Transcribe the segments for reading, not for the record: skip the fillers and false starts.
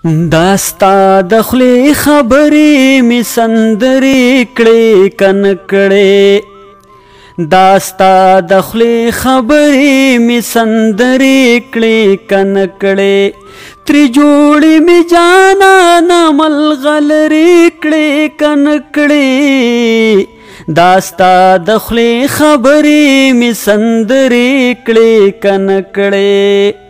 داستا دخلی خبری می سندری کړي کنکړي داستا دخلی خبری می سندری کړي کنکړي تری جوړی می جانا نمل غلری کړي کنکړي داستا دخلی خبری می سندری کړي کنکړي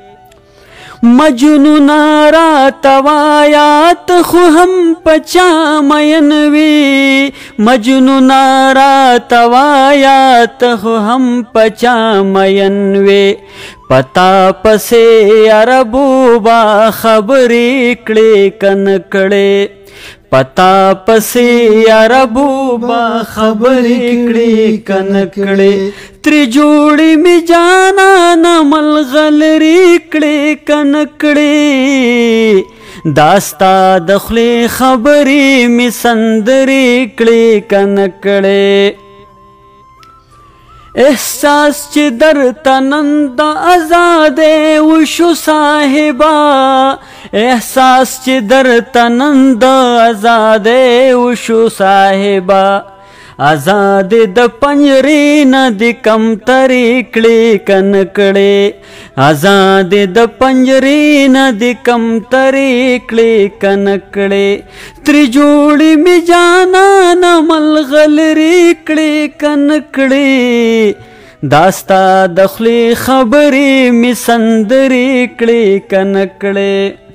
مجنون را توایات خو هم پچا مینوی مجنون را توایات خو هم پچا مینوی پتا پسې عربو با خبرې کړي کنکړي پتا پسې عربو با خبرې کړي کنکړي تری جوړی می جانا نمل غلری کړي کنکړي داستا دخلی خبری می سندری کړي کنکړي احساس چې در تنند آزاد وشو صاحبا احساس چې در تنند آزاد وشو صاحبا آزاد د پنجری نه د کم تری کړي کنکړي آزاد د پنجری نه د کم تری کړي کنکړي تری جوړی می جانا نمل غلری کړي کنکړي داستا دخلی خبری می سندری کړي کنکړي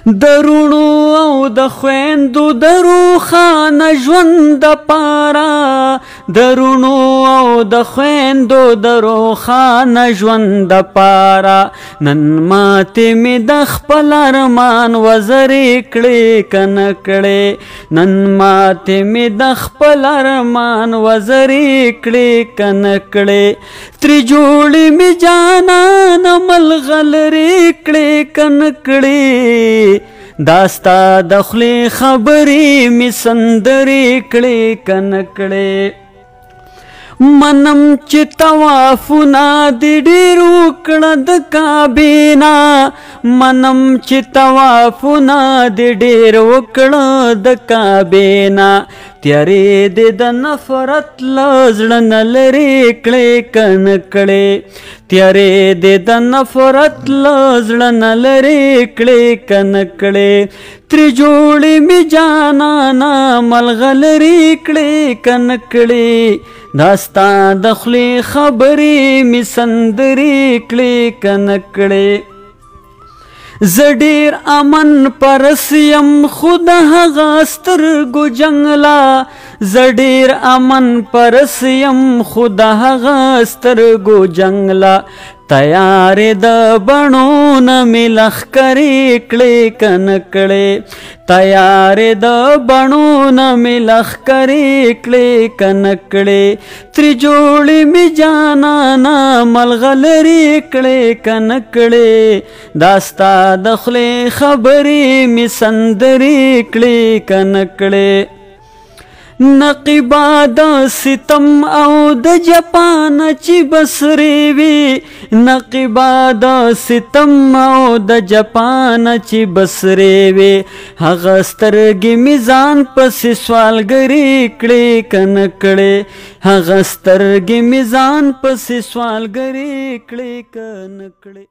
درونو او د خويندو درو خان ژوند پارا درونو او د خويندو درو خان ژوند پارا نن ماته می د خپل ارمان وزرې کړي کنکړي نن ماته می د خپل ارمان وزرې کړي کنکړي تری جوړی می جانا نمل غلری کړي کنکړي داستا دخلی خبری می سندری کړي کنکړي منم چې توافونه د ډیرو کړه د کابینا منم چې توافونه د ډیرو کړه د کابینا تیارې د نفرت لزړه نه لرې کړي کنکړي تیارې د نفرت لزړه نه لرې کړي کنکړي تری جوړی می جانا نمل غلری کړي کنکړي داستا دخلی خبری می سندری کړي کنکړي زډیر امن پرسیم خود هغه سترګو جنگلا زډیر امن پرسیم خود هغه سترګو جنگلا تیار د بڼو نه می لښکرې کړي کنکړي تیار د بڼو نه می لښکرې کړي کنکړي تری جوړی می جانا نمل غلری کړي کنکړي داستا دخلی خبری می سندری کړي کنکړي نقیبا د ستم او د جپان چې بسری وی نقیبا د ستم او د جپان چې بسری وی هغه سترګې میزان پسې سوالګری کړي کنکړي هغه سترګې میزان پسې سوالګری کړي کنکړي